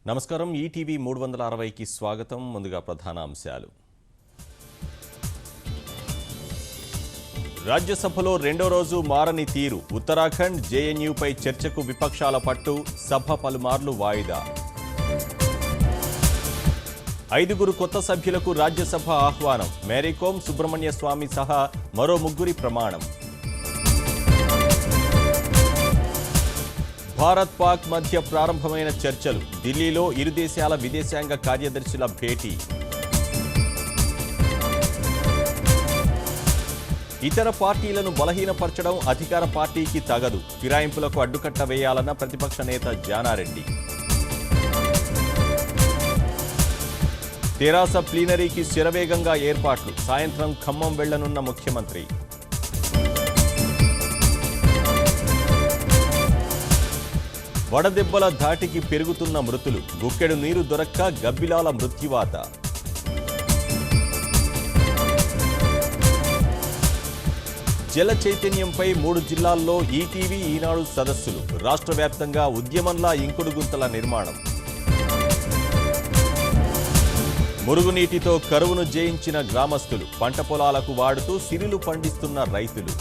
నమస్కారం ఈటీవీ 360కి స్వాగతం. ముందుగా ప్రధాన అంశాలు. రాజ్యసభలో రెండో రోజు మారని తీరు. ఉత్తరాఖండ్ జేఎన్యూపై చర్చకు విపక్షాల పట్టు. సభ పలుమార్లు వాయిదా. 5 కొత్త సభ్యులకు రాజ్యసభ ఆహ్వానం. మేరీకోం, సుబ్రహ్మణ్య స్వామి సహా మరో 3 ప్రమాణం. భారత్ పాక్ మధ్య ప్రారంభమైన చర్చలు. ఢిల్లీలో ఇరు దేశాల విదేశాంగ కార్యదర్శుల భేటీ. ఇతర పార్టీలను బలహీనపరచడం అధికార పార్టీకి తగదు. ఫిరాయింపులకు అడ్డుకట్ట వేయాలన్న ప్రతిపక్ష నేత జానారెడ్డి. తెరాస ప్లీనరీకి శరవేగంగా ఏర్పాట్లు. సాయంత్రం ఖమ్మం వెళ్లనున్న ముఖ్యమంత్రి. వడదెబ్బల ధాటికి పెరుగుతున్న మృతులు. గుక్కెడు నీరు దొరక్క గబ్బిలాల మృత్యువాత. జల చైతన్యంపై 3 జిల్లాల్లో ఈటీవీ ఈనాడు సదస్సులు. రాష్ట్ర వ్యాప్తంగా ఉద్యమంలా ఇంకుడు గుంతల నిర్మాణం. మురుగునీటితో కరువును జయించిన గ్రామస్తులు. పంట పొలాలకు వాడుతూ సిరులు పండిస్తున్న రైతులు.